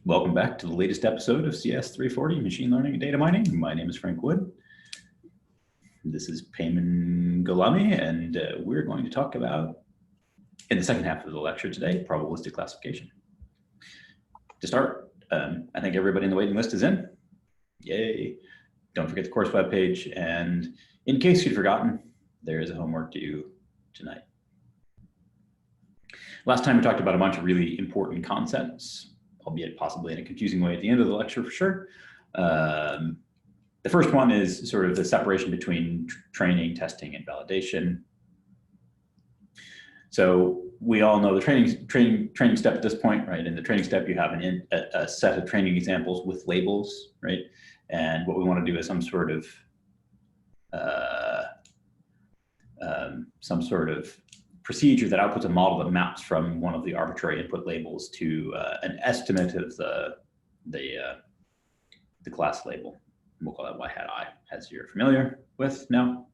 Welcome back to the latest episode of CS 340, Machine Learning and Data Mining. My name is Frank Wood. This is Payman Golami, and we're going to talk about, in the second half of the lecture today, probabilistic classification. To start, I think everybody in the waiting list is in. Yay. Don't forget the course webpage, and in case you'd forgotten, there is a homework due tonight. Last time we talked about a bunch of really important concepts, albeit possibly in a confusing way at the end of the lecture for sure. The first one is sort of the separation between training, testing, and validation. So we all know the training step at this point, right? In the training step, you have a set of training examples with labels, right? And what we want to do is some sort of procedure that outputs a model that maps from one of the arbitrary input labels to an estimate of the class label. We'll call that y hat I, as you're familiar with now.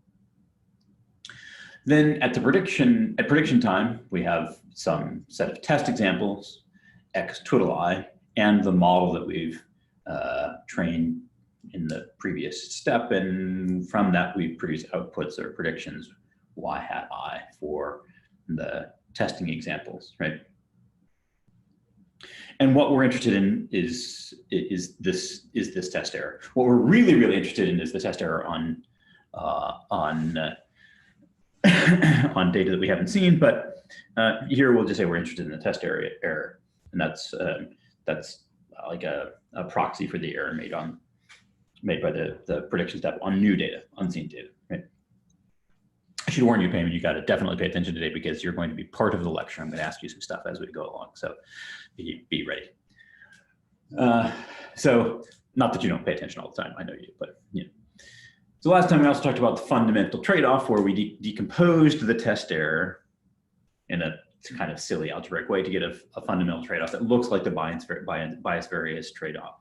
Then at prediction time, we have some set of test examples, x twiddle I, and the model that we've trained in the previous step. And from that, we produce outputs or predictions y hat I for the testing examples, right? And what we're interested in is this test error. What we're really interested in is the test error on data that we haven't seen, but here we'll just say we're interested in the test error, and that's like a proxy for the error made by the prediction step on new data, unseen data, right? I should warn you, Payman, you got to definitely pay attention today because you're going to be part of the lecture. I'm going to ask you some stuff as we go along, so be ready. So not that you don't pay attention all the time, I know you, but yeah. So last time we also talked about the fundamental trade-off where we decomposed the test error in a kind of silly algebraic way to get a fundamental trade-off that looks like the bias variance trade-off,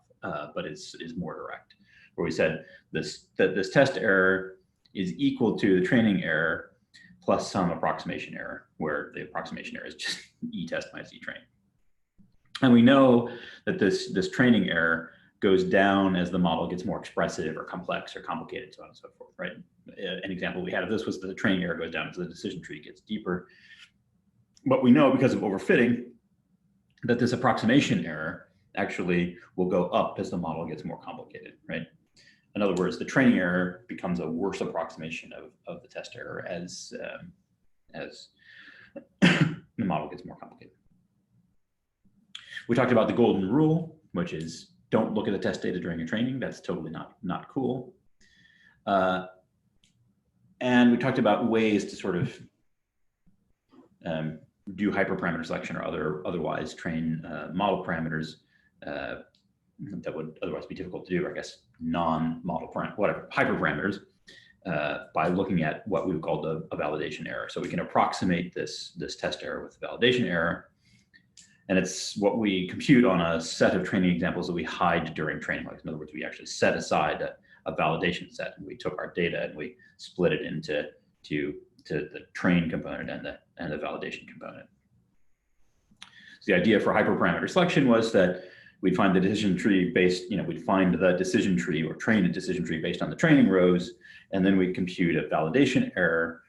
but is more direct, where we said that this test error is equal to the training error plus some approximation error, where the approximation error is just E test minus E train. And we know that this training error goes down as the model gets more expressive or complex or complicated, so on and so forth, right? An example we had of this was that the training error goes down as the decision tree gets deeper. But we know because of overfitting that this approximation error actually will go up as the model gets more complicated, right? In other words, the training error becomes a worse approximation of the test error as the model gets more complicated. We talked about the golden rule, which is don't look at the test data during your training. That's totally not cool. And we talked about ways to sort of do hyperparameter selection or otherwise train model parameters that would otherwise be difficult to do, or I guess non-model hyperparameters, by looking at what we would call a validation error. So we can approximate this test error with the validation error. And it's what we compute on a set of training examples that we hide during training. Like, in other words, we actually set aside a validation set, and we took our data and we split it into the train component and the validation component. So the idea for hyperparameter selection was that we'd find the decision tree based, we'd find the decision tree or train a decision tree based on the training rows, and then we'd compute a validation error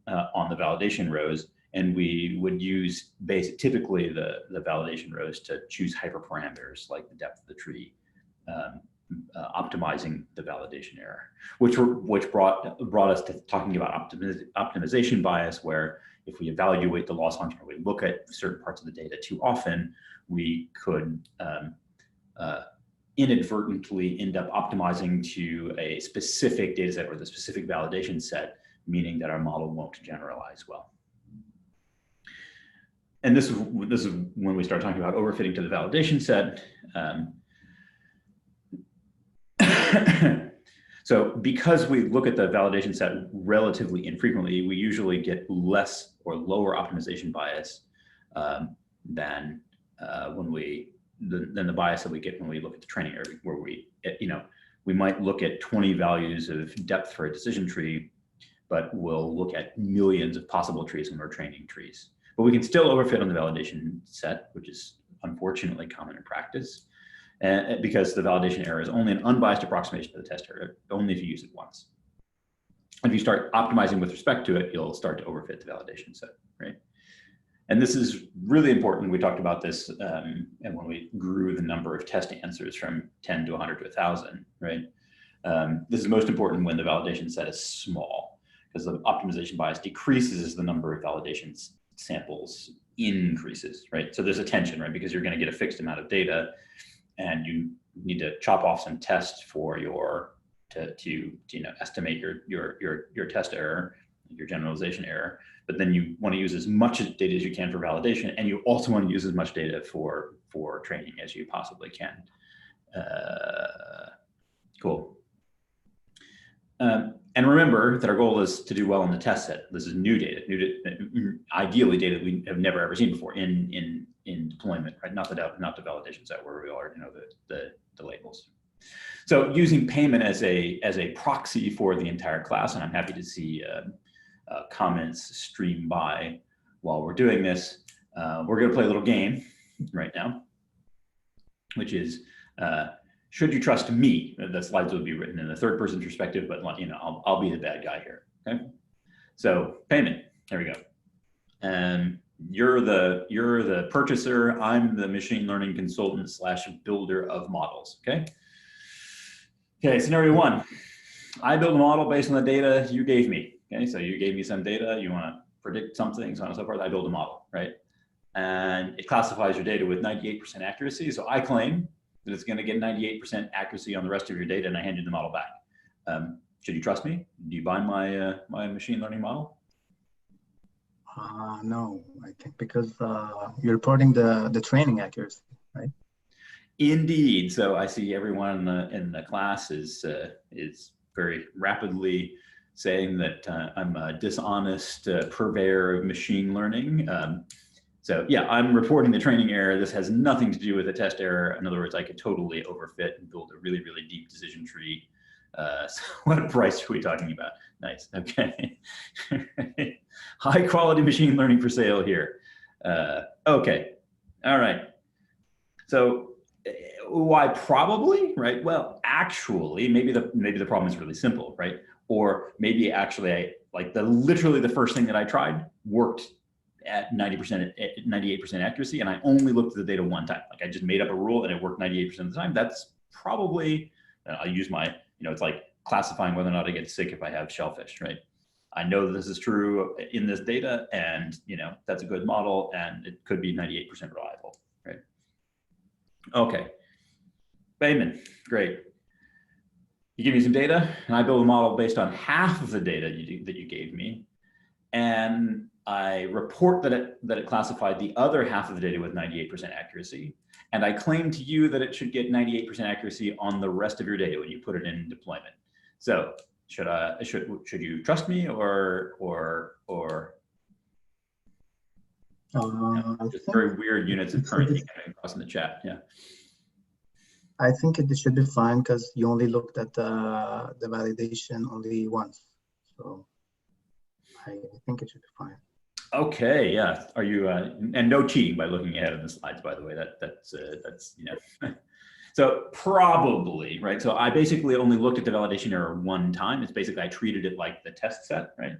on the validation rows, and we would use typically the validation rows to choose hyperparameters like the depth of the tree, optimizing the validation error, which brought us to talking about optimization bias, where if we evaluate the loss function or we look at certain parts of the data too often, we could inadvertently end up optimizing to a specific data set or the specific validation set, meaning that our model won't generalize well. And this is when we start talking about overfitting to the validation set. So because we look at the validation set relatively infrequently, we usually get less or lower optimization bias than the bias that we get when we look at the training error, where we might look at 20 values of depth for a decision tree, but we'll look at millions of possible trees when we're training trees. But we can still overfit on the validation set, which is unfortunately common in practice. because the validation error is only an unbiased approximation of the test error, only if you use it once. If you start optimizing with respect to it, you'll start to overfit the validation set, right? And this is really important. We talked about this and when we grew the number of test answers from 10 to 100 to 1,000, right? This is most important when the validation set is small, because the optimization bias decreases as the number of validation samples increases, right? So there's a tension, right? Because you're going to get a fixed amount of data, and you need to chop off some tests for your to estimate your test error, your generalization error. But then you want to use as much data as you can for validation, and you also want to use as much data for training as you possibly can. Cool. And remember that our goal is to do well in the test set. This is new data, ideally data we have never ever seen before in deployment, right? Not the validation set where we already know the labels. So using payment as a proxy for the entire class, and I'm happy to see comments stream by while we're doing this. We're going to play a little game right now, which is should you trust me? The slides will be written in the third person perspective, but I'll be the bad guy here. Okay, so payment. There we go. And you're the purchaser. I'm the machine learning consultant / builder of models. Okay. Okay. Scenario one. I build a model based on the data you gave me. Okay, so you gave me some data. You want to predict something, so on and so forth. I build a model, right? And it classifies your data with 98% accuracy. So I claim that it's going to get 98% accuracy on the rest of your data, and I hand you the model back. Should you trust me? Do you buy my machine learning model? No, I think because you're reporting the training accuracy, right? Indeed. So I see everyone in the class is very rapidly saying that I'm a dishonest purveyor of machine learning. So yeah, I'm reporting the training error. This has nothing to do with the test error. In other words, I could totally overfit and build a really, really deep decision tree. So what price are we talking about? Nice, okay. High quality machine learning for sale here. Okay, all right. So why probably, right? Well, actually, maybe the problem is really simple, right? Or maybe actually literally the first thing that I tried worked at 90%, 98% accuracy, and I only looked at the data one time. Like I just made up a rule and it worked 98% of the time. That's probably, I'll use my, it's like classifying whether or not I get sick if I have shellfish, right? I know that this is true in this data, and that's a good model, and it could be 98% reliable, right? Okay, Bayman, great. You give me some data, and I build a model based on half of the data that you gave me, and I report that it classified the other half of the data with 98% accuracy, and I claim to you that it should get 98% accuracy on the rest of your data when you put it in deployment. So should you trust me or just very weird units of currency coming across in the chat? Yeah. I think it should be fine because you only looked at the validation only once. So I think it should be fine. Okay, yeah. Are you and no cheating by looking ahead of the slides, by the way. That's So probably, right? So I basically only looked at the validation error one time. It's basically, I treated it like the test set, right?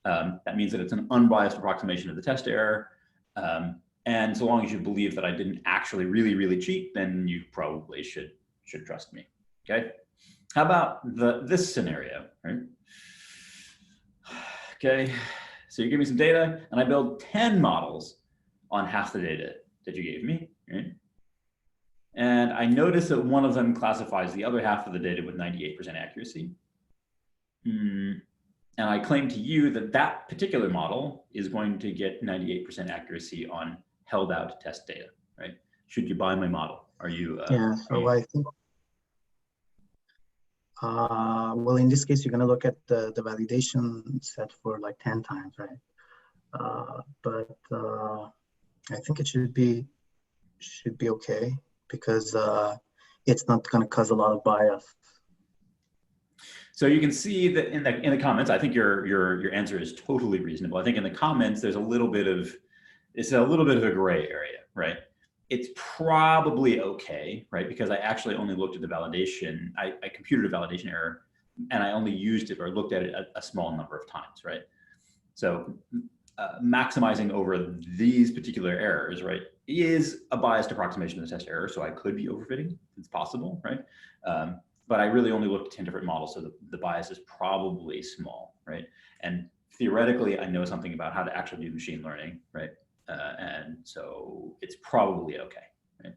That means that it's an unbiased approximation of the test error. And so long as you believe that I didn't actually really cheat, then you probably should trust me, okay? How about this scenario, right? Okay, so you give me some data and I build 10 models on half the data that you gave me, right? And I notice that one of them classifies the other half of the data with 98% accuracy. And I claim to you that that particular model is going to get 98% accuracy on held out test data, right? Should you buy my model? Are you? Yeah, so I think, well, in this case, you're gonna look at the validation set for like 10 times, right? But I think it should be okay because it's not gonna cause a lot of bias. So you can see that in the comments, I think your answer is totally reasonable. I think in the comments, there's a little bit of a gray area, right? it's probably okay, right? Because I actually only looked at the validation. I computed a validation error, and I only used it or looked at it a small number of times, right? So maximizing over these particular errors, right, is a biased approximation of the test error. So I could be overfitting. It's possible, right? But I really only looked at 10 different models, so the bias is probably small, right? And theoretically, I know something about how to actually do machine learning, right? And so it's probably okay, right?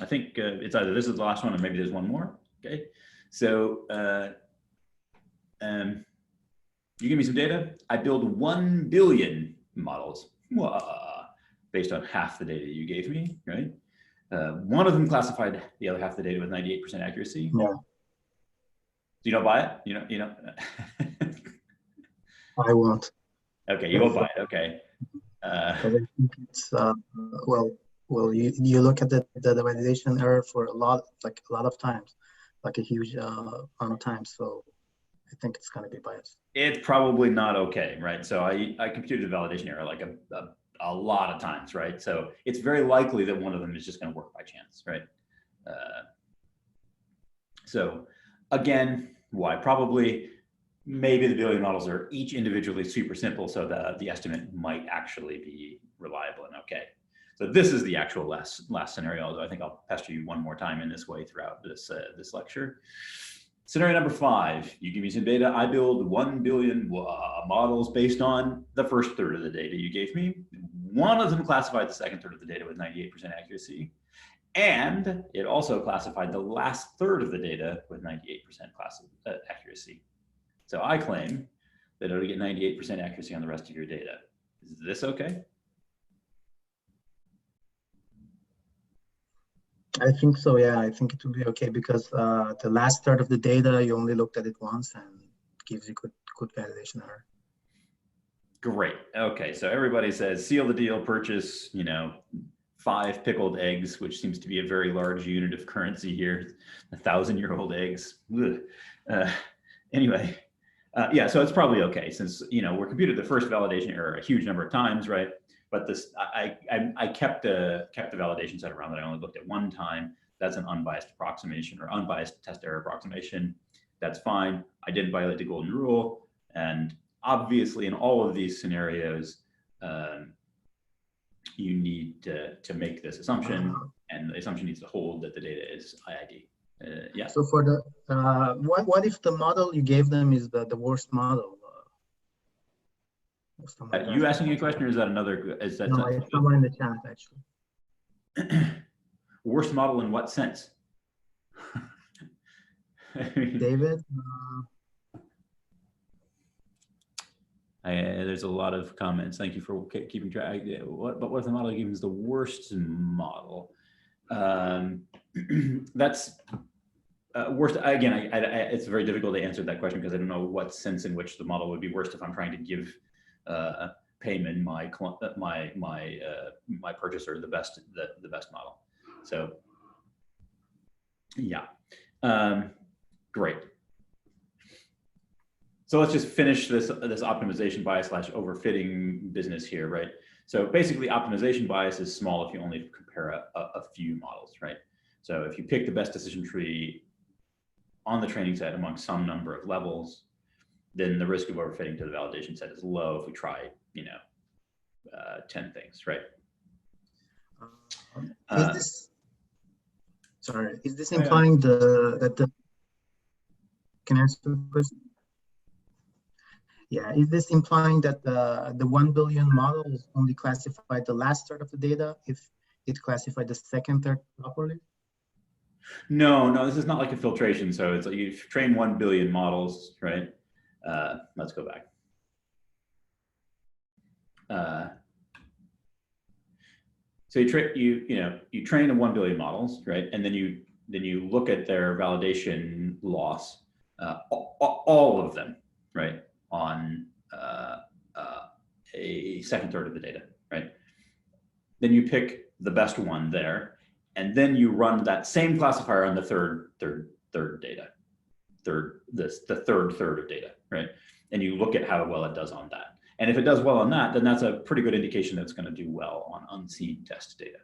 I think it's either this is the last one or maybe there's one more, okay? So you give me some data, I build 1 billion models based on half the data you gave me, right? One of them classified the other half of the data with 98% accuracy. Yeah. You don't buy it? You know. I won't. Okay, you won't buy it. Okay. I think it's well, you look at the validation error for a lot of times, like a huge amount of times. So I think it's going to be biased. It's probably not okay, right? So I computed a validation error like a lot of times, right? So it's very likely that one of them is just going to work by chance, right? So again, why? Probably, maybe the billion models are each individually super simple, so the estimate might actually be reliable and okay. So this is the actual last scenario, although I think I'll pester you one more time in this way throughout this lecture. Scenario number 5, you give me some data, I build 1 billion models based on the first third of the data you gave me. One of them classified the second third of the data with 98% accuracy. And it also classified the last third of the data with 98% accuracy. So I claim that it'll get 98% accuracy on the rest of your data. Is this okay? I think so, yeah. I think it will be okay because the last third of the data, you only looked at it once and it gives you good validation error. Great. Okay, so everybody says seal the deal, purchase, 5 pickled eggs, which seems to be a very large unit of currency here, 1,000-year-old eggs. Anyway, yeah, so it's probably okay since, we're computed the first validation error a huge number of times, right? But this, I kept the validation set around that I only looked at one time. That's an unbiased approximation or unbiased test error approximation. That's fine. I didn't violate the golden rule. And obviously in all of these scenarios, you need to make this assumption, and the assumption needs to hold that the data is IID. Yeah. So for the, what if the model you gave them is the worst model? You asking a question, or is that another? Is that no, it's someone in the chat actually. Worst model in what sense? David. There's a lot of comments. Thank you for keeping track. But what if the model you give is the worst model? That's worst. Again, it's very difficult to answer that question because I don't know what sense in which the model would be worst if I'm trying to give Payman, my purchaser, the best model. So yeah, great. So let's just finish this optimization bias / overfitting business here, right? So basically, optimization bias is small if you only compare a few models, right? So if you pick the best decision tree on the training set among some number of levels, then the risk of overfitting to the validation set is low if we try, 10 things, right? Is this implying that the can I answer the question? Yeah, is this implying that the 1 billion models only classified the last third of the data if it classified the second third properly? No, this is not like a filtration. So it's like you train 1 billion models, right? Let's go back. So you train 1 billion models, right? And then you look at their validation loss, all of them, right? On a second third of the data, right? Then you pick the best one there, and then you run that same classifier on the third data, the third third of data, right? And you look at how well it does on that. And if it does well on that, then that's a pretty good indication that it's going to do well on unseen test data.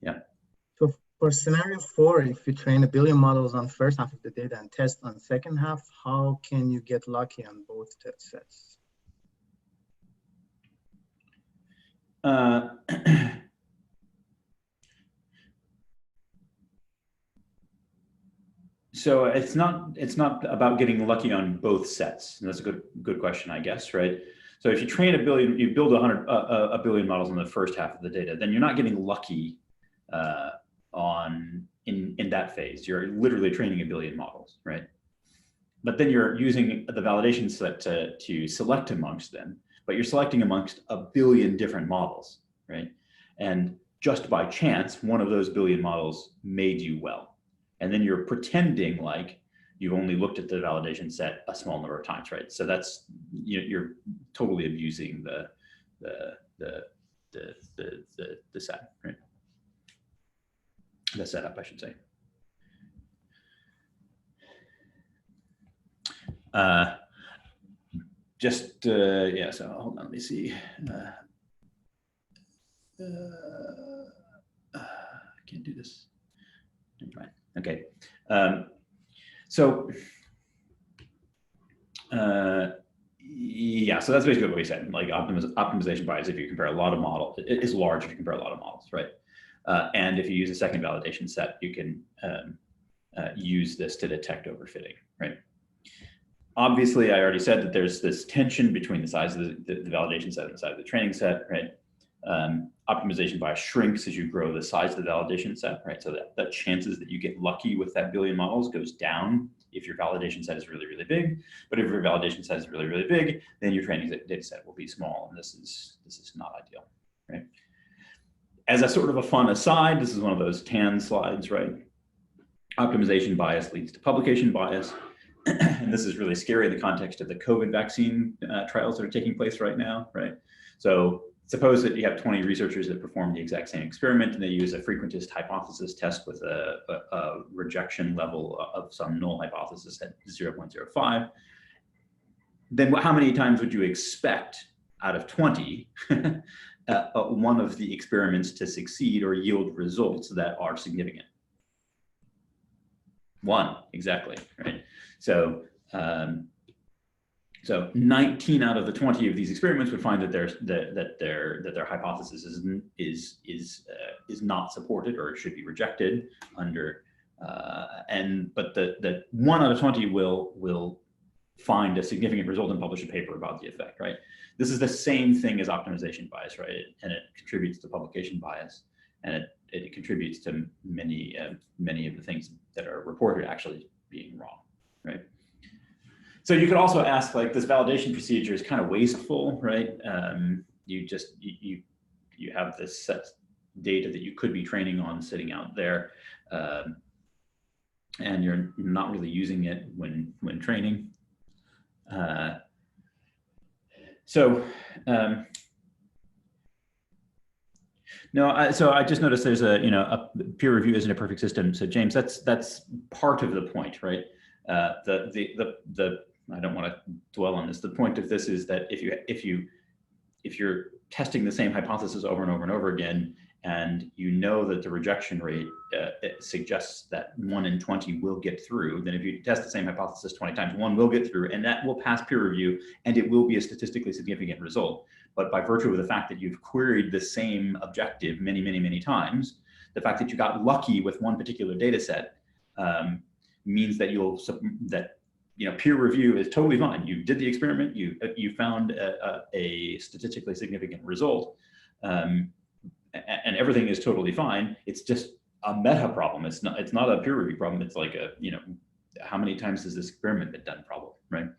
Yeah. So for scenario 4, if you train 1 billion models on first half of the data and test on second half, how can you get lucky on both test sets? So it's not about getting lucky on both sets. And that's a good question, I guess, right? So if you train 1 billion, you build 1 billion models in the first half of the data, then you're not getting lucky in that phase. You're literally training 1 billion models, right? But then you're using the validation set to select amongst them, but you're selecting amongst 1 billion different models, right? And just by chance, one of those 1 billion models made you well. And then you're pretending like you've only looked at the validation set a small number of times, right? So that's, you're totally abusing the set, right? The setup, I should say. Yeah, so hold on, let me see. I can't do this. Never mind. Okay. Yeah, so that's basically what we said. Like optimization bias, if you compare a lot of models, it is large if you compare a lot of models, right? And if you use a second validation set, you can use this to detect overfitting, right? Obviously, I already said that there's this tension between the size of the validation set and the size of the training set, right? Optimization bias shrinks as you grow the size of the validation set, right? So that chances that you get lucky with that 1 billion models goes down if your validation set is really, really big. But if your validation set is really, really big, then your training data set will be small, and this is not ideal, right? As a sort of a fun aside, this is one of those tan slides, right? Optimization bias leads to publication bias. And this is really scary in the context of the COVID vaccine trials that are taking place right now, right? So suppose that you have 20 researchers that perform the exact same experiment, and they use a frequentist hypothesis test with a rejection level of some null hypothesis at 0.05. Then how many times would you expect out of 20 one of the experiments to succeed or yield results that are significant? 1, exactly, right? So, so 19 out of the 20 of these experiments would find that their hypothesis is not supported or should be rejected under, but the 1 out of 20 will find a significant result and publish a paper about the effect, right? This is the same thing as optimization bias, right? And it contributes to publication bias, and it contributes to many of the things that are reported actually being wrong, right? So you could also ask, like, this validation procedure is kind of wasteful, right? You have this set data that you could be training on sitting out there, and you're not really using it when training. No, so I just noticed there's a peer review isn't a perfect system. So James, that's part of the point, right? I don't want to dwell on this. The point of this is that if you're testing the same hypothesis over and over and over again, and you know that the rejection rate it suggests that 1 in 20 will get through, then if you test the same hypothesis 20 times, 1 will get through, and that will pass peer review, and it will be a statistically significant result. But by virtue of the fact that you've queried the same objective many, many, many times, the fact that you got lucky with one particular data set means that peer review is totally fine. You did the experiment, you found a statistically significant result, and everything is totally fine. It's just a meta problem. It's not a peer review problem. It's like how many times has this experiment been done problem, right?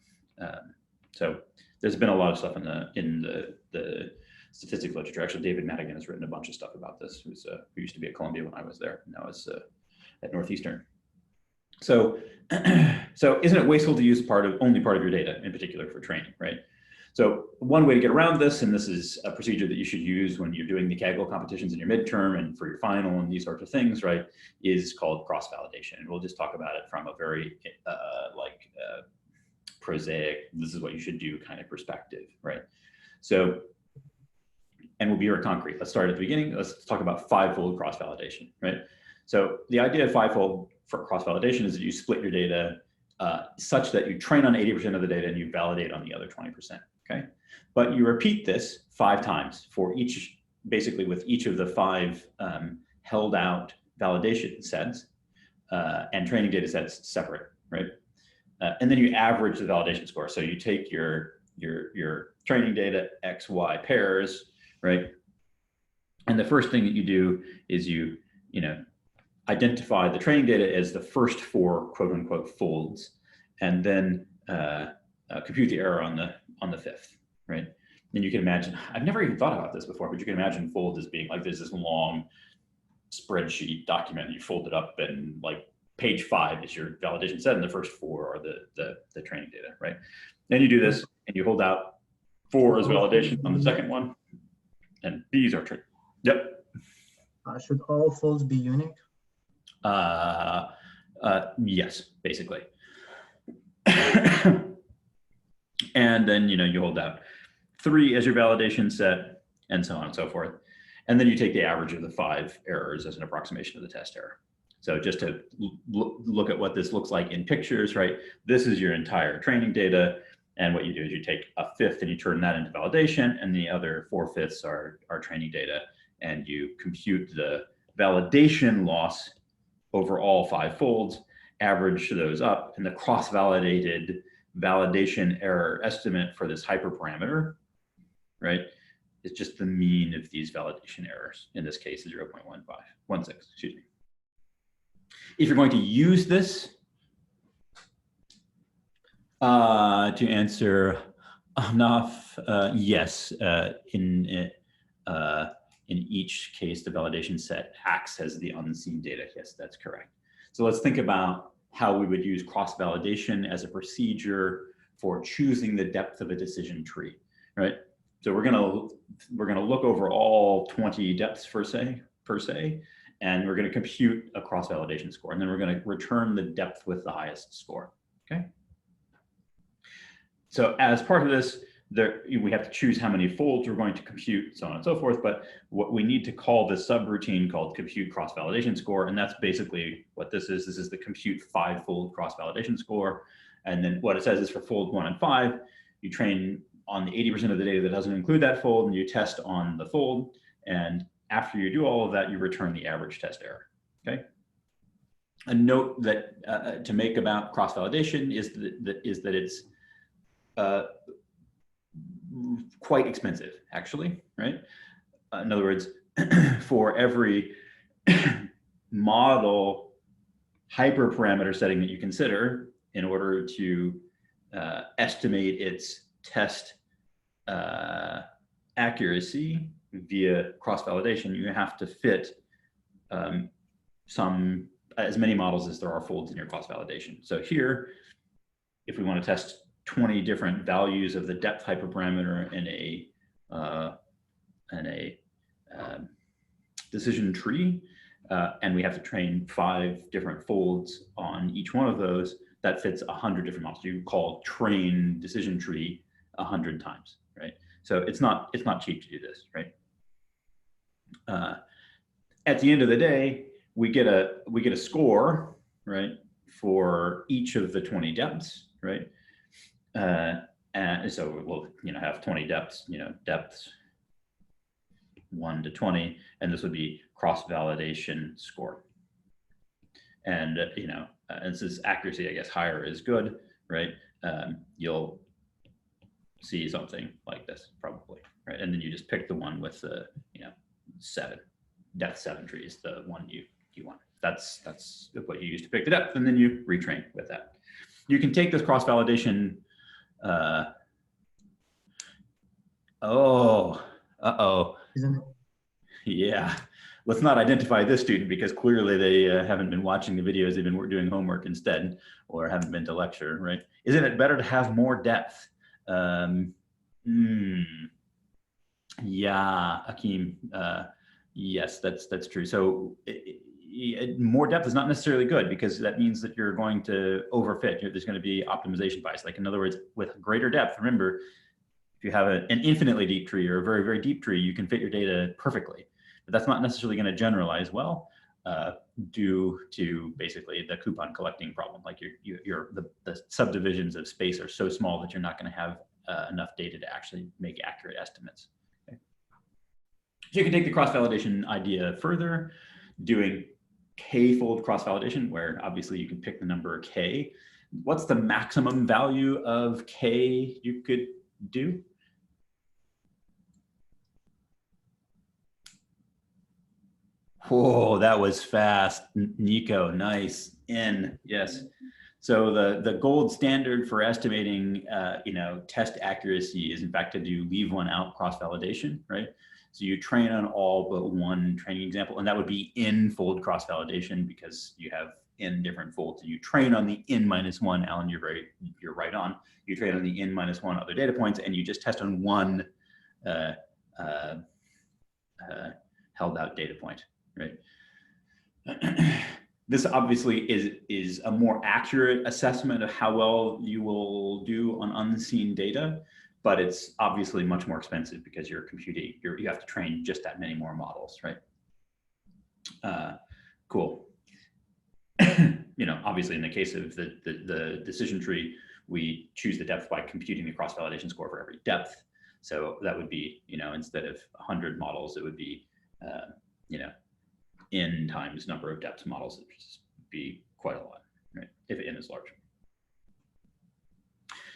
So there's been a lot of stuff in the statistics literature. Actually, David Madigan has written a bunch of stuff about this, who used to be at Columbia when I was there. Now is at Northeastern. So isn't it wasteful to use only part of your data in particular for training, right? So one way to get around this, and this is a procedure that you should use when you're doing the Kaggle competitions in your midterm and for your final and these sorts of things, right, is called cross-validation. And we'll just talk about it from a very prosaic, this is what you should do kind of perspective, right? So, and we'll be very concrete. Let's start at the beginning. Let's talk about five-fold cross-validation, right? So the idea of five-fold for cross-validation is that you split your data such that you train on 80% of the data and you validate on the other 20%, okay? But you repeat this 5 times for each, basically with each of the 5 held out validation sets and training data sets separate, right? And then you average the validation score. So you take your training data, X, Y pairs, right? And the first thing that you do is you identify the training data as the first 4 quote unquote folds, and then compute the error on the 5th, right? And you can imagine, I've never even thought about this before, but you can imagine folds as being like there's this long spreadsheet document, you fold it up, and like page 5 is your validation set, and the first 4 are the training data, right? Then you do this, and you hold out 4 as validation on the second one, and these are true. Yep. Should all folds be unique? Yes, basically. And then you hold out 3 as your validation set, and so on and so forth. And then you take the average of the 5 errors as an approximation of the test error. So just to look at what this looks like in pictures, right? This is your entire training data. And what you do is you take a 5th and you turn that into validation, and the other 4/5 are training data. And you compute the validation loss over all 5 folds, average those up, and the cross-validated validation error estimate for this hyperparameter, right, is just the mean of these validation errors. In this case, 0.16, excuse me. If you're going to use this to answer enough, yes, in each case, the validation set acts as the unseen data. Yes, that's correct. So let's think about how we would use cross-validation as a procedure for choosing the depth of a decision tree, right? So we're gonna look over all 20 depths per se, and we're gonna compute a cross-validation score, and then we're gonna return the depth with the highest score, okay? So as part of this, we have to choose how many folds we're going to compute, so on and so forth. But what we need to call this subroutine called compute cross-validation score, and that's basically what this is. This is the compute 5-fold cross-validation score. And then what it says is for fold 1 and 5, you train on the 80% of the data that doesn't include that fold, and you test on the fold. And after you do all of that, you return the average test error, okay? A note that to make about cross-validation is that it's quite expensive, actually, right? In other words, for every model hyperparameter setting that you consider in order to estimate its test accuracy via cross-validation, you have to fit as many models as there are folds in your cross-validation. So here, if we want to test 20 different values of the depth hyperparameter in a decision tree, and we have to train 5 different folds on each one of those, that fits 100 different models. You call train decision tree 100 times, right? So it's not cheap to do this, right? At the end of the day, we get a score, right, for each of the 20 depths, right? And so we'll have 20 depths, depths 1 to 20, and this would be cross-validation score. And and since accuracy, I guess higher is good, right? You'll see something like this probably, right? And then you just pick the one with the 7 depth 7 trees, the one you want. That's what you use to pick the depth, and then you retrain with that. You can take this cross-validation. Isn't it? Yeah, let's not identify this student because clearly they haven't been watching the videos. They've been doing homework instead, or haven't been to lecture, right? Isn't it better to have more depth? Yeah, Akeem, yes, that's true. So more depth is not necessarily good because that means that you're going to overfit. There's going to be optimization bias. Like in other words, with greater depth, remember, If you have an infinitely deep tree or a very, very deep tree, you can fit your data perfectly. But that's not necessarily going to generalize well due to basically the coupon collecting problem. Like the subdivisions of space are so small that you're not going to have enough data to actually make accurate estimates. Okay. So you can take the cross-validation idea further, doing k-fold cross-validation, where obviously you can pick the number k. What's the maximum value of k you could do? Whoa, that was fast, Nico. Nice. N, yes. So the gold standard for estimating, test accuracy is in fact to do leave one out cross-validation, right? So you train on all but one training example, and that would be n-fold cross-validation because you have n different folds. So you train on the n-1, Alan, you're right on. You train on the n-1 other data points, and you just test on one held out data point, right? This obviously is a more accurate assessment of how well you will do on unseen data, but it's obviously much more expensive because you're computing, you have to train just that many more models, right? Cool. Obviously in the case of the decision tree, we choose the depth by computing the cross-validation score for every depth. So that would be, instead of 100 models, it would be, n times number of depth models, which would be quite a lot, right? If n is large.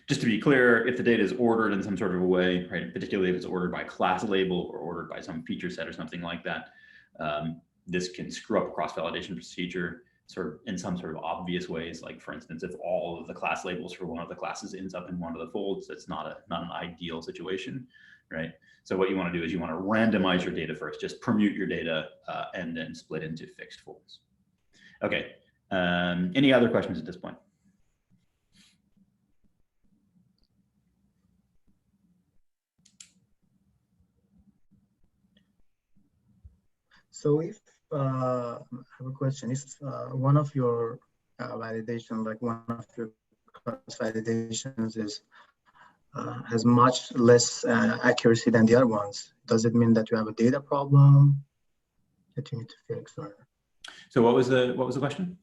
Just to be clear, if the data is ordered in some sort of a way, right, particularly if it's ordered by class label or ordered by some feature set or something like that, this can screw up a cross-validation procedure sort of in some sort of obvious ways. Like for instance, if all of the class labels for one of the classes ends up in one of the folds, that's not an ideal situation, right? So what you want to do is you want to randomize your data first, just permute your data and then split into fixed folds. Okay, any other questions at this point? So if I have a question, if one of your validation, like one of your cross validations is has much less accuracy than the other ones, does it mean that you have a data problem that you need to fix? Or so what was the question?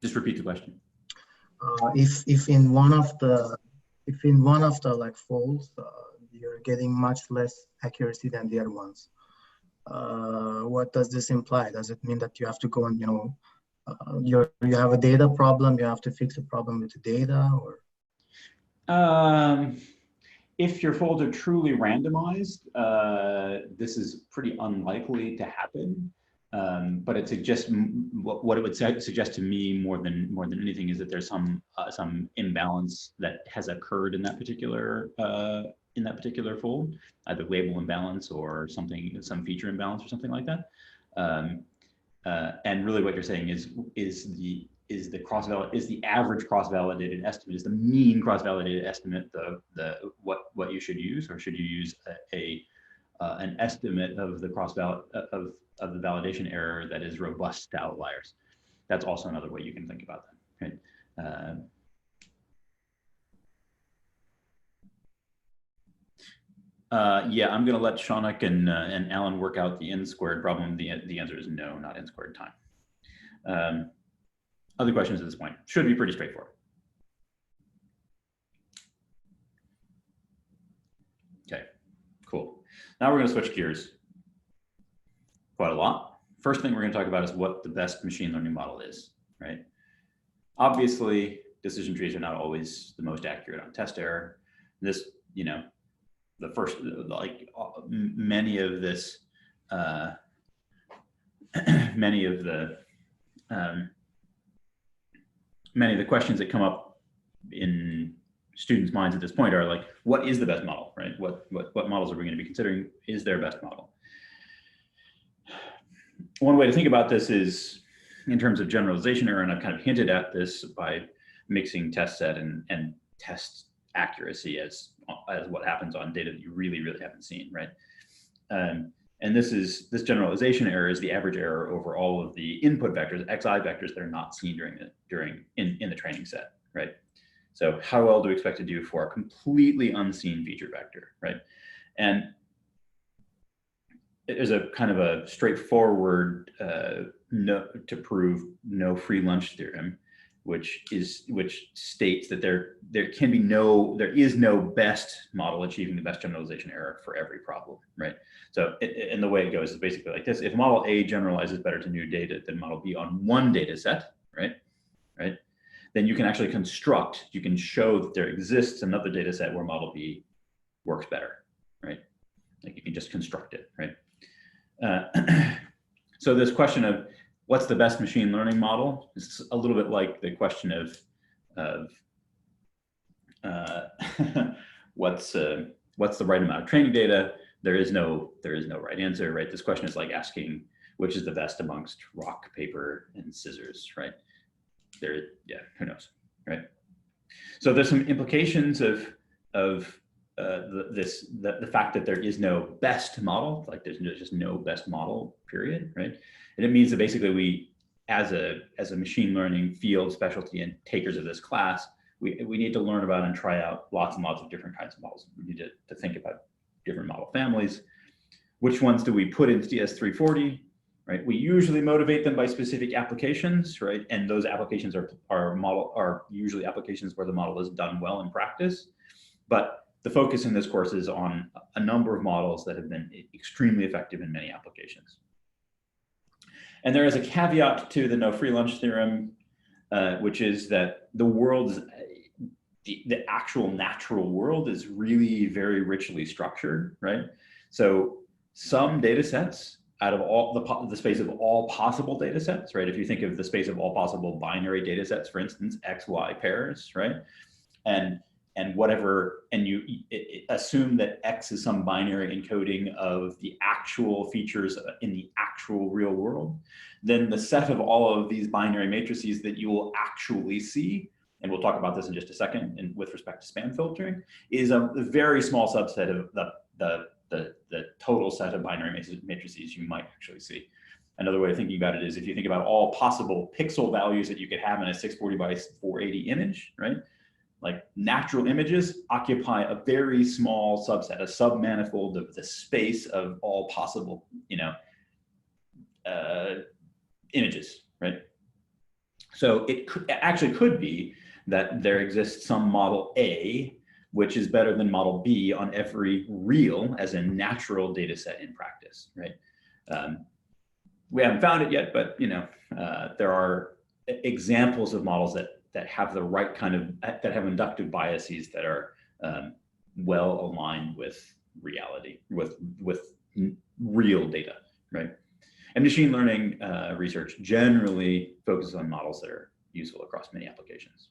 Just repeat the question. If in one of the like folds you're getting much less accuracy than the other ones, what does this imply? Does it mean that you have to go and you have a data problem, you have to fix a problem with the data? Or if your folds are truly randomized, this is pretty unlikely to happen. But it suggests what it would suggest to me more than anything is that there's some imbalance that has occurred in that particular fold, either label imbalance or some feature imbalance or something like that. And really, what you're saying is the average cross-validated estimate, is the mean cross-validated estimate what you should use, or should you use an estimate of the of the validation error that is robust to outliers? That's also another way you can think about that, right? Yeah, I'm going to let Shaunak and Alan work out the n-squared problem. The answer is no, not n-squared time. Other questions at this point? Should be pretty straightforward. Okay, cool. Now we're going to switch gears quite a lot. First thing we're going to talk about is what the best machine learning model is, right? Obviously, decision trees are not always the most accurate on test error. This, the first, like many of the questions that come up in students' minds at this point are like, what is the best model, right? What models are we going to be considering? Is their best model? One way to think about this is in terms of generalization error, and I've kind of hinted at this by mixing test set and test accuracy as what happens on data that you really haven't seen, right? And this generalization error is the average error over all of the input vectors, xi vectors that are not seen in the training set, right? So how well do we expect to do for a completely unseen feature vector, right? And there's a kind of a straightforward to prove no free lunch theorem, which states that there is no best model achieving the best generalization error for every problem, right? So and the way it goes is basically like this: if model A generalizes better to new data than model B on one data set, right, then you can actually you can show that there exists another data set where model B works better, right? Like you can just construct it, right? So this question of what's the best machine learning model is a little bit like the question of what's the right amount of training data. There is no right answer, right? This question is like asking which is the best amongst rock, paper, and scissors, right? Who knows, right? So there's some implications of the fact that there is no best model, like there's just no best model, period, right? And it means that basically we, as a machine learning field specialty and takers of this class, we need to learn about and try out lots and lots of different kinds of models. We need to think about different model families. Which ones do we put into DS340, right? We usually motivate them by specific applications, right? And those applications are usually applications where the model is done well in practice. But the focus in this course is on a number of models that have been extremely effective in many applications. And there is a caveat to the no free lunch theorem, which is that the actual natural world is really very richly structured, right? So some data sets out of all the space of all possible data sets, right? If you think of the space of all possible binary data sets, for instance, X, Y pairs, right? And you assume that X is some binary encoding of the actual features in the actual real world, then the set of all of these binary matrices that you will actually see, and we'll talk about this in just a second, and with respect to spam filtering, is a very small subset of the total set of binary matrices you might actually see. Another way of thinking about it is if you think about all possible pixel values that you could have in a 640 by 480 image, right? Like natural images occupy a very small subset, a submanifold of the space of all possible, images, right? So it actually could be that there exists some model A, which is better than model B on every real, as in natural data set in practice, right? We haven't found it yet, but there are examples of models that have the right kind of, that have inductive biases that are well aligned with reality, with real data, right? And machine learning research generally focuses on models that are useful across many applications.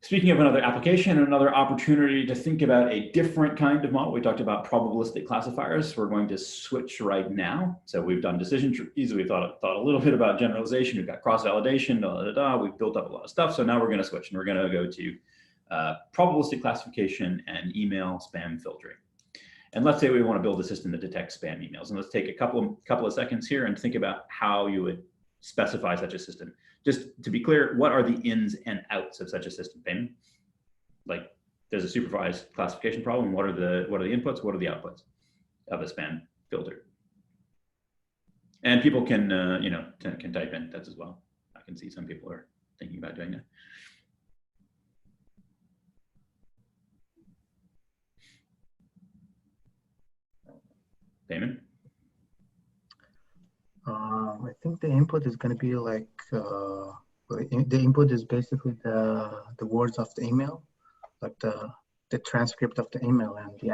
Speaking of another application, another opportunity to think about a different kind of model, we talked about probabilistic classifiers. We're going to switch right now. So we've done decision trees. We've thought a little bit about generalization. We've got cross-validation, We've built up a lot of stuff. So now we're going to switch and we're going to go to probabilistic classification and email spam filtering. And let's say we want to build a system that detects spam emails. And let's take a couple of seconds here and think about how you would specify such a system. Just to be clear, what are the ins and outs of such a system, Payman? Like, there's a supervised classification problem. What are the inputs? What are the outputs of a spam filter? And people can can type in that as well. I can see some people are thinking about doing that. Payman? I think the input is going to be like the input is basically the words of the email, like the transcript of the email, and the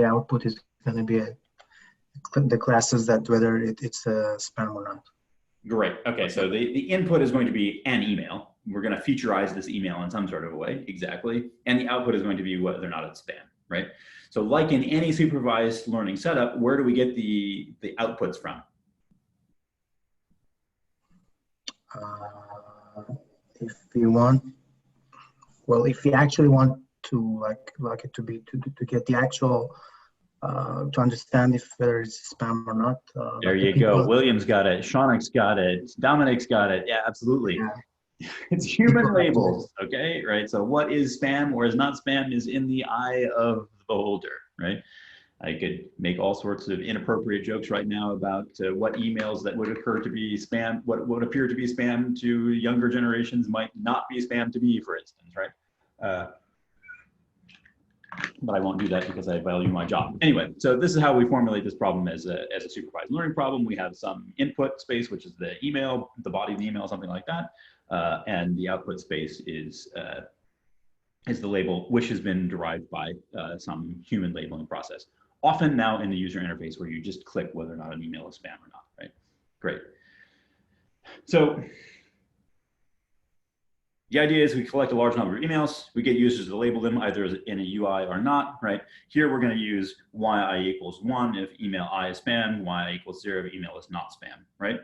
output is going to be the classes that whether it's a spam or not. Great. Okay, so the input is going to be an email. We're going to featureize this email in some sort of a way, exactly, and the output is going to be whether or not it's spam, right? So like in any supervised learning setup, where do we get the outputs from? If you actually want to like it to be to get the actual to understand if whether it's spam or not. There you go. William's got it. Shaunik's got it. Dominic's got it. Yeah, absolutely. It's human labels, okay, right? So what is spam or is not spam is in the eye of the beholder, right? I could make all sorts of inappropriate jokes right now about what emails that would occur to be spam, what would appear to be spam to younger generations might not be spam to me, for instance, right? But I won't do that because I value my job. Anyway, so this is how we formulate this problem as a supervised learning problem. We have some input space, which is the email, the body of the email, something like that. And the output space is the label, which has been derived by some human labeling process. Often now in the user interface where you just click whether or not an email is spam or not, right? Great. So the idea is we collect a large number of emails, we get users to label them either in a UI or not, right? Here we're going to use yi equals 1 if email I is spam, yi equals 0 if email is not spam, right?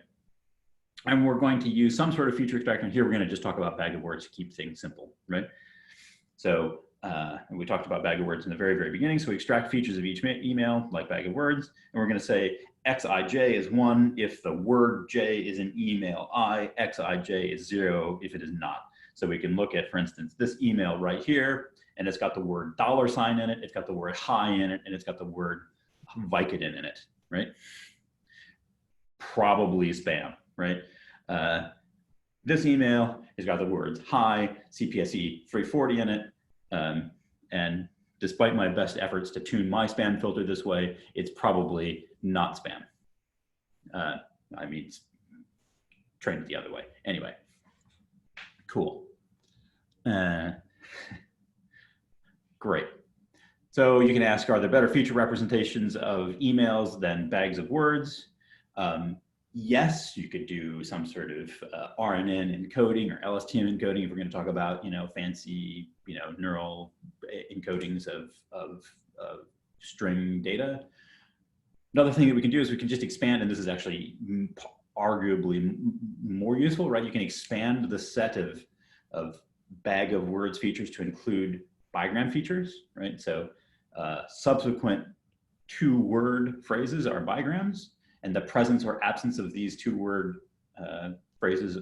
And we're going to use some sort of feature extraction. Here we're going to just talk about bag of words to keep things simple, right? So we talked about bag of words in the very, very beginning. So we extract features of each email, like bag of words, and we're going to say xij is 1 if the word j is in email I, xij is 0 if it is not. So we can look at, for instance, this email right here, and it's got the word $sign in it, it's got the word hi in it, and it's got the word Vicodin in it, right? Probably spam, right? This email has got the words hi, CPSC 340 in it, and despite my best efforts to tune my spam filter this way, it's probably not spam. I mean, train it the other way. Anyway, cool. Great. So you can ask, are there better feature representations of emails than bags of words? Yes, you could do some sort of RNN encoding or LSTM encoding if we're going to talk about, fancy, neural encodings of string data. Another thing that we can do is we can just expand, and this is actually arguably more useful, right? You can expand the set of bag of words features to include bigram features, right? So subsequent 2-word phrases are bigrams, and the presence or absence of these 2-word phrases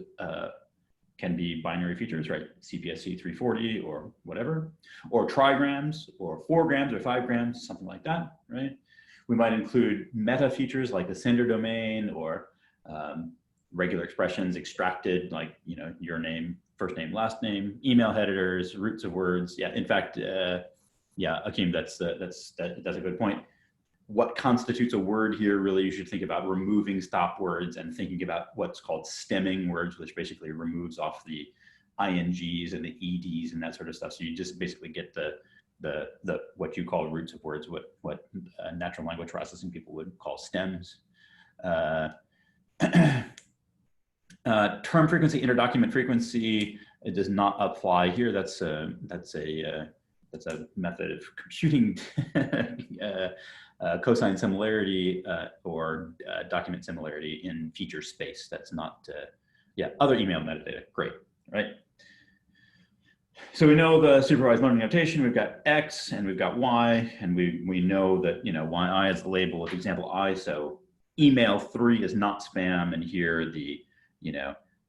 can be binary features, right? CPSC 340 or whatever, or trigrams or 4 grams or 5 grams, something like that, right? We might include meta features like the sender domain or regular expressions extracted, like, your name, first name, last name, email headers, roots of words. Yeah, in fact, yeah, Akeem, that's a good point. What constitutes a word here, really, you should think about removing stop words and thinking about what's called stemming words, which basically removes off the INGs and the EDs and that sort of stuff. So you just basically get the what you call roots of words, what natural language processing people would call stems. Term frequency, interdocument frequency, it does not apply here. That's a method of computing cosine similarity or document similarity in feature space. That's not, yeah, other email metadata, great, right? So we know the supervised learning notation, we've got X and we've got Y, and we know that, YI is the label of example I, so email 3 is not spam, and here the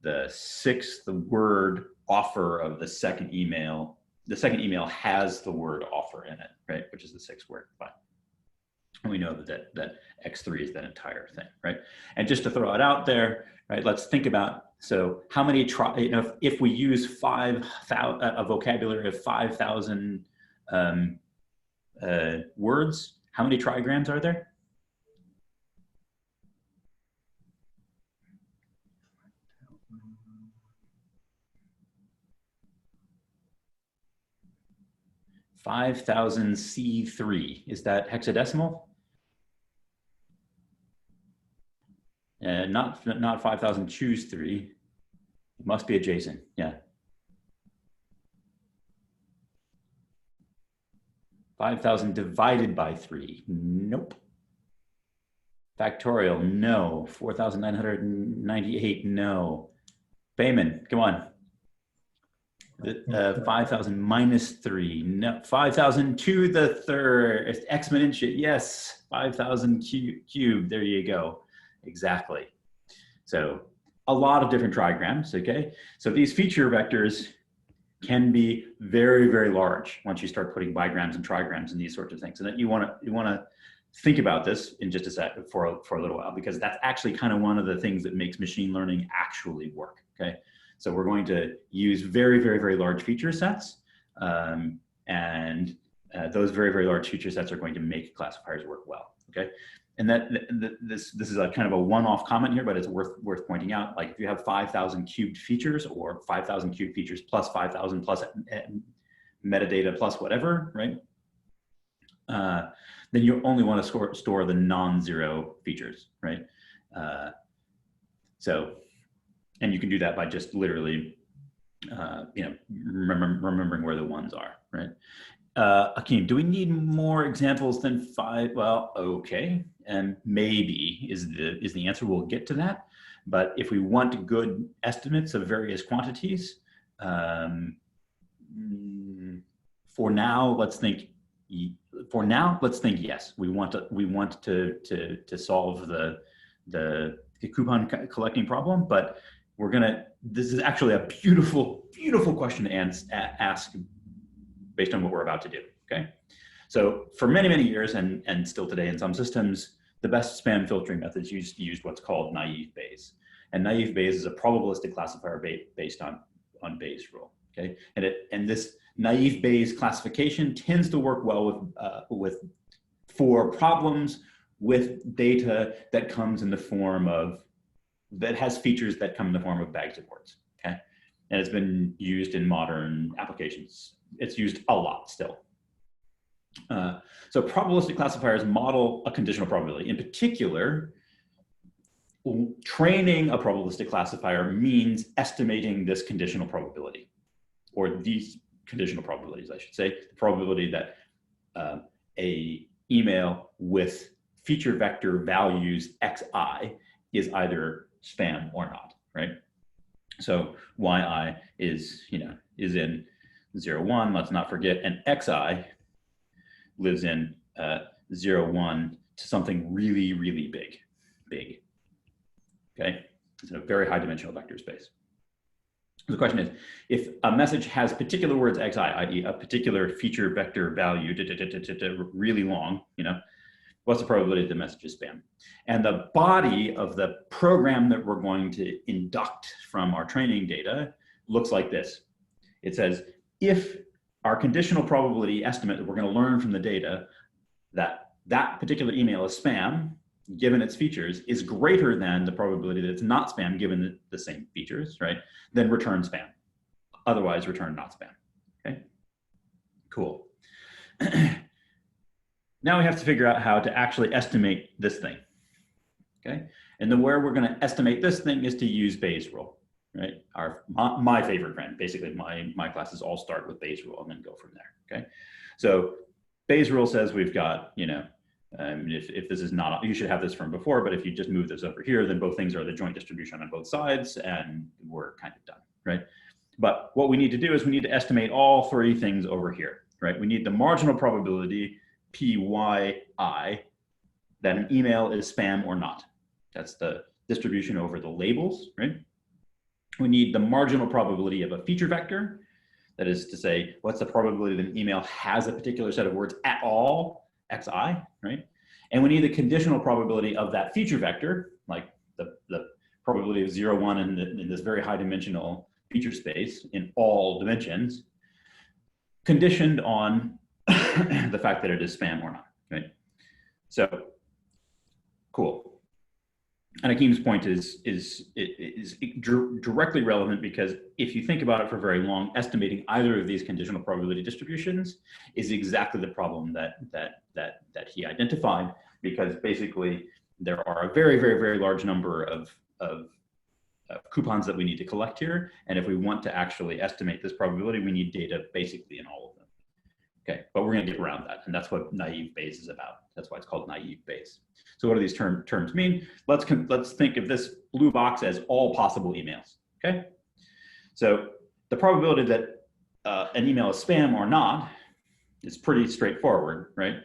6th word offer of the second email has the word offer in it, right? Which is the 6th word, fine. And we know that X3 is that entire thing, right? And just to throw it out there, right? Let's think about, so how many, if we use a vocabulary of 5,000 words, how many trigrams are there? C3. Is that hexadecimal? Not 5,000 choose 3. It must be adjacent, yeah. 5,000 divided by 3, nope. Factorial, no. 4,998, no. Bayman, come on. 5,000 minus 3, no. 5,000 to the third, it's exponential, yes. 5,000 cubed, there you go. Exactly. So a lot of different trigrams, okay? So these feature vectors can be very, very large once you start putting bigrams and trigrams and these sorts of things. And then you wanna think about this in just a sec for a little while, because that's actually kind of one of the things that makes machine learning actually work, okay? So we're going to use very, very, very large feature sets, and those very, very large feature sets are going to make classifiers work well, okay? And this is a kind of a one-off comment here, but it's worth pointing out. Like if you have 5,000 cubed features, or 5,000 cubed features plus 5,000 plus metadata plus whatever, right? Then you only want to store the non-zero features, right? And you can do that by just literally, remembering where the ones are, right? Akeem, do we need more examples than 5? Well, okay, and maybe is the answer. We'll get to that. But if we want good estimates of various quantities, for now, let's think yes. We want to solve the coupon collecting problem, but this is actually a beautiful question to ask based on what we're about to do, okay? So for many, many years, and still today in some systems, the best spam filtering methods used what's called naive Bayes. And naive Bayes is a probabilistic classifier based on Bayes' rule, okay? And this naive Bayes classification tends to work well for problems with data that comes in the form of, that has features that come in the form of bags of words, okay? And it's been used in modern applications. It's used a lot still. So probabilistic classifiers model a conditional probability. In particular, training a probabilistic classifier means estimating this conditional probability, or these conditional probabilities, I should say. The probability that a email with feature vector values xi is either spam or not, right? So yi is in 0, 1, let's not forget, and xi lives in 0, 1 to something really, really big, okay? It's in a very high dimensional vector space. The question is, if a message has particular words xi, i.e. a particular feature vector value, really long, what's the probability that the message is spam? And the body of the program that we're going to induct from our training data looks like this. It says, if our conditional probability estimate that we're going to learn from the data that that particular email is spam, given its features, is greater than the probability that it's not spam given the same features, right? Then return spam. Otherwise, return not spam. Okay, cool. Now we have to figure out how to actually estimate this thing. Okay, and then where we're going to estimate this thing is to use Bayes' rule, right? My favorite friend. Basically, my classes all start with Bayes' rule and then go from there. Okay, so Bayes' rule says we've got, if this is not, you should have this from before, but if you just move this over here, then both things are the joint distribution on both sides, and we're kind of done, right? But what we need to do is we need to estimate all three things over here, right? We need the marginal probability, PYI, that an email is spam or not. That's the distribution over the labels, right? We need the marginal probability of a feature vector. That is to say, what's the probability that an email has a particular set of words at all, xi, right? And we need the conditional probability of that feature vector, like the probability of 0, 1 in this very high dimensional feature space in all dimensions, conditioned on the fact that it is spam or not, right? So, cool. And Akeem's point is directly relevant, because if you think about it for very long, estimating either of these conditional probability distributions is exactly the problem that he identified, because basically there are a very, very, very large number of coupons that we need to collect here. And if we want to actually estimate this probability, we need data basically in all of them. Okay, but we're going to get around that, and that's what naive Bayes is about. That's why it's called naive Bayes. So what do these terms mean? Let's think of this blue box as all possible emails. Okay, so the probability that an email is spam or not is pretty straightforward, right?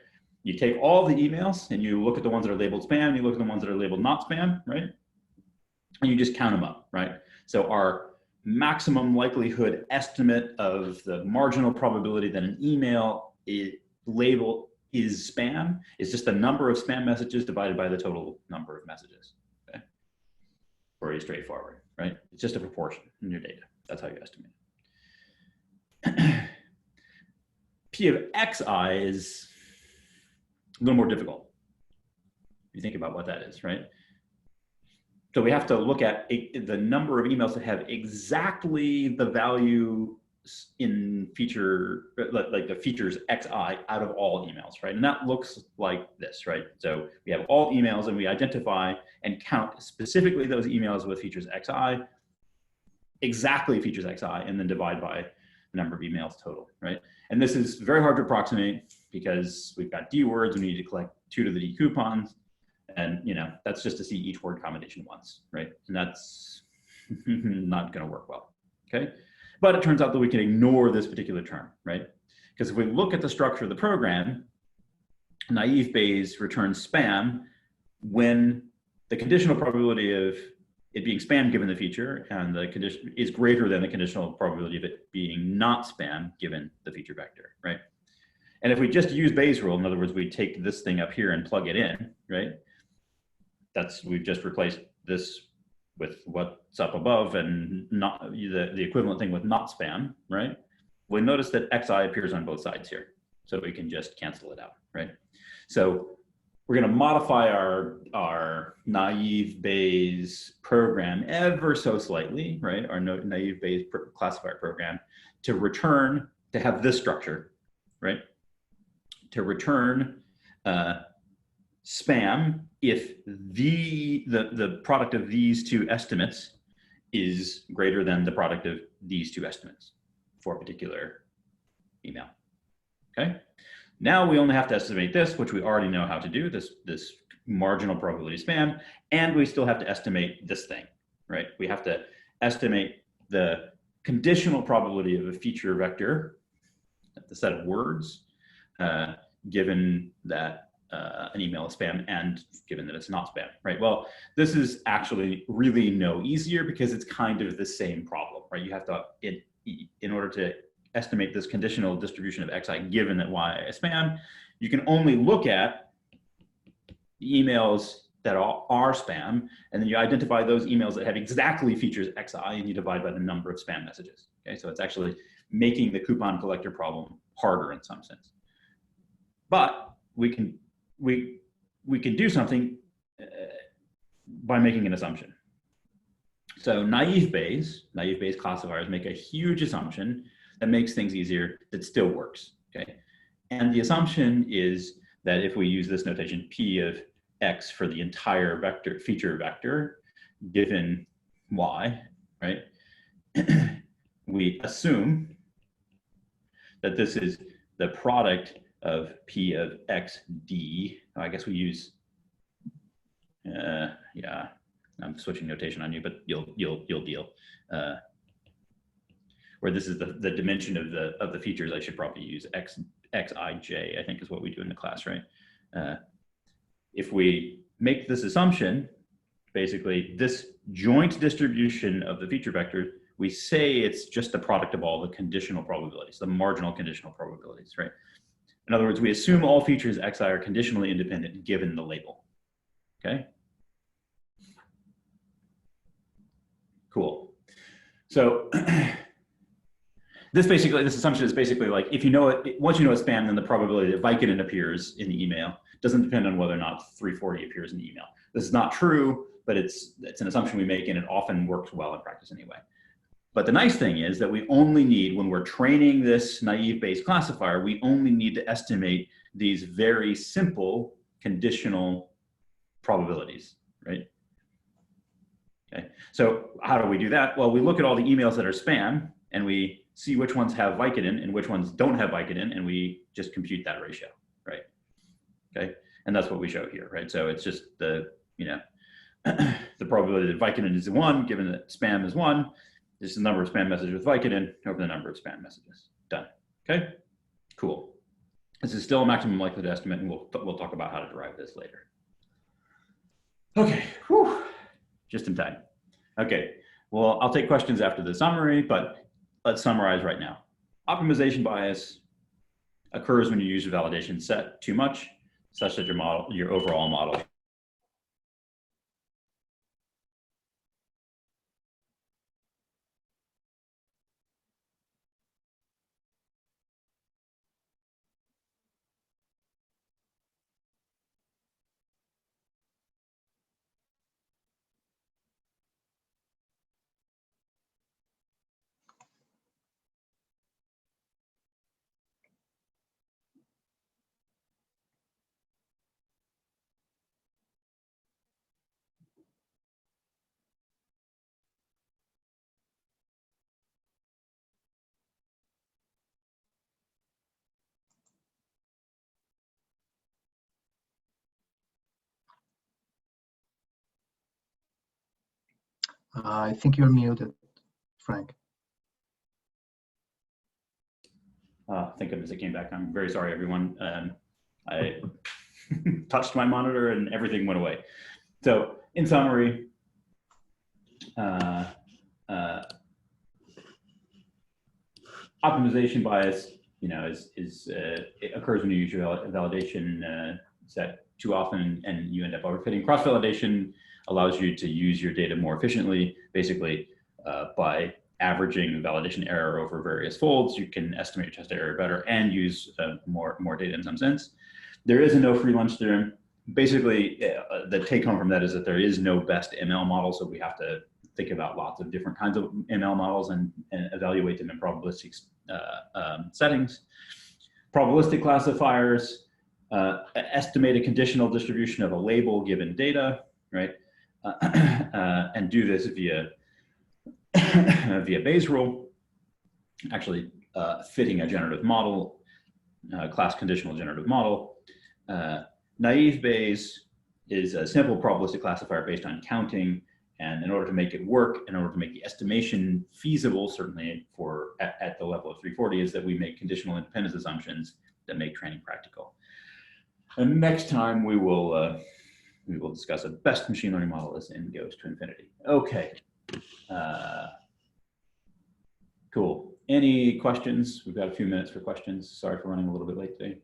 You take all the emails and you look at the ones that are labeled spam, and you look at the ones that are labeled not spam, right? and you just count them up, right? So our maximum likelihood estimate of the marginal probability that an email label is spam is just the number of spam messages divided by the total number of messages. Okay, pretty straightforward, right? It's just a proportion in your data. That's how you estimate it. P of xi is a little more difficult. If you think about what that is, right? So we have to look at the number of emails that have exactly the value in feature, like the features xi out of all emails, right? And that looks like this, right? So we have all emails and we identify and count specifically those emails with features xi, exactly features xi, and then divide by the number of emails total, right? And this is very hard to approximate because we've got D words, we need to collect 2 to the D coupons. And that's just to see each word combination once, right? And that's not going to work well, okay? But it turns out that we can ignore this particular term, right? Because if we look at the structure of the program, naive Bayes returns spam when the conditional probability of it being spam given the feature and the condition is greater than the conditional probability of it being not spam given the feature vector, right? And if we just use Bayes' rule, in other words, we take this thing up here and plug it in, right? We've just replaced this with what's up above and not the equivalent thing with not spam, right? We notice that xi appears on both sides here, so we can just cancel it out, right? So we're going to modify our naive Bayes program ever so slightly, right? Our naive Bayes classifier program to have this structure, right? To return spam if the product of these two estimates is greater than the product of these two estimates for a particular email. Okay. Now we only have to estimate this, which we already know how to do, this marginal probability spam, and we still have to estimate this thing, right? We have to estimate the conditional probability of a feature vector, the set of words, given that an email is spam and given that it's not spam, right? Well, this is actually really no easier because it's kind of the same problem, right? You have to, in order to estimate this conditional distribution of xi given that y is spam, you can only look at the emails that are spam, and then you identify those emails that have exactly features xi and you divide by the number of spam messages. Okay, so it's actually making the coupon collector problem harder in some sense. But we can do something by making an assumption. So naive Bayes classifiers make a huge assumption that makes things easier, that still works, okay? And the assumption is that if we use this notation P of X for the entire feature vector, given Y, right? We assume that this is the product of P of X D. I guess we use, yeah, I'm switching notation on you, but you'll deal. Where this is the dimension of the features, I should probably use xij, I think is what we do in the class, right? If we make this assumption, basically this joint distribution of the feature vector, we say it's just the product of all the conditional probabilities, the marginal conditional probabilities, right? In other words, we assume all features xi are conditionally independent given the label, okay? Cool. So this assumption is basically like, if you know it, once you know it's spam, then the probability that Vicodin appears in the email doesn't depend on whether or not 340 appears in the email. This is not true, but it's an assumption we make, and it often works well in practice anyway. But the nice thing is that we only need, when we're training this naive Bayes classifier, we only need to estimate these very simple conditional probabilities, right? Okay, so how do we do that? Well, we look at all the emails that are spam, and we see which ones have Vicodin and which ones don't have Vicodin, and we just compute that ratio, right? Okay, and that's what we show here, right? So it's just the probability that Vicodin is 1, given that spam is 1. This is the number of spam messages with Vicodin over the number of spam messages. Done. Okay, cool. This is still a maximum likelihood estimate, and we'll talk about how to derive this later. Okay, whew, just in time. Okay, well, I'll take questions after the summary, but let's summarize right now. Optimization bias occurs when you use your validation set too much, such that your overall model I think you're muted, Frank. thank goodness it came back. I'm very sorry, everyone. I touched my monitor and everything went away. So in summary, optimization bias, it occurs when you use your validation set too often and you end up overfitting. Cross-validation allows you to use your data more efficiently, basically by averaging validation error over various folds. You can estimate your test error better and use more data in some sense. There is a no free lunch theorem. Basically, the take home from that is that there is no best ML model, so we have to think about lots of different kinds of ML models and evaluate them in probabilistic settings. Probabilistic classifiers estimate a conditional distribution of a label given data, right? And do this via via Bayes rule, actually fitting a generative model, class conditional generative model. Naive Bayes is a simple probabilistic classifier based on counting. And in order to make it work, in order to make the estimation feasible, certainly at the level of 340, is that we make conditional independence assumptions that make training practical. And next time we will discuss a best machine learning model as n goes to infinity. Okay. Cool. Any questions? We've got a few minutes for questions. Sorry for running a little bit late today.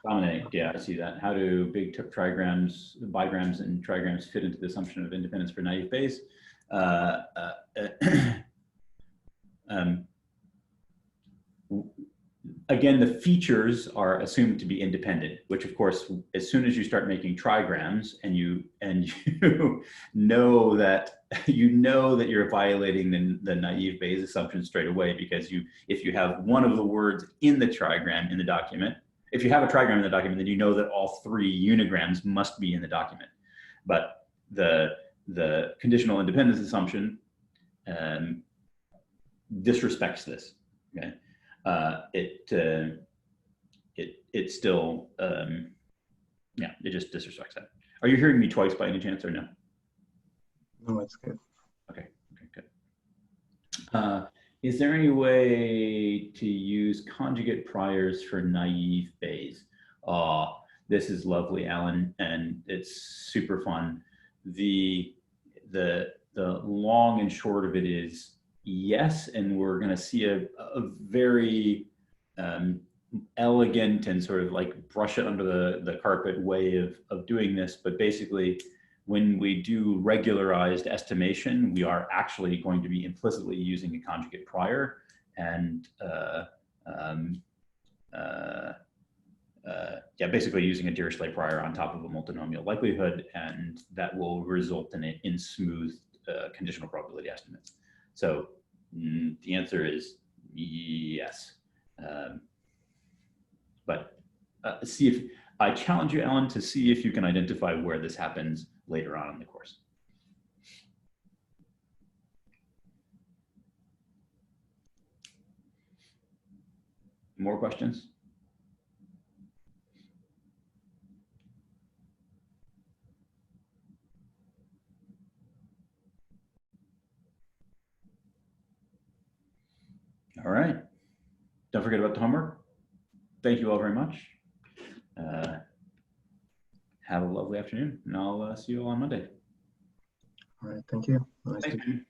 Dominic, yeah, I see that. How do big trigrams, bigrams, and trigrams fit into the assumption of independence for naive Bayes? Again, the features are assumed to be independent, which of course, as soon as you start making trigrams and you know that you're violating the naive Bayes assumption straight away, because if you have one of the words in the trigram in the document, if you have a trigram in the document, then you know that all three unigrams must be in the document. But the conditional independence assumption disrespects this. Okay, it still yeah, it just disrespects that. Are you hearing me twice by any chance or no? No, it's good. Okay, good. Is there any way to use conjugate priors for naive Bayes? Oh, this is lovely, Alan, and it's super fun. The long and short of it is yes, and we're going to see a very elegant and sort of like brush it under the carpet way of doing this. But basically, when we do regularized estimation, we are actually going to be implicitly using a conjugate prior, and yeah, basically using a Dirichlet prior on top of a multinomial likelihood, and that will result in smooth conditional probability estimates. So the answer is yes. But see if I challenge you, Alan, to see if you can identify where this happens later on in the course. More questions? All right. Don't forget about the homework. Thank you all very much. have a lovely afternoon, and I'll see you all on Monday. All right, thank you. Nice Thanks, to man.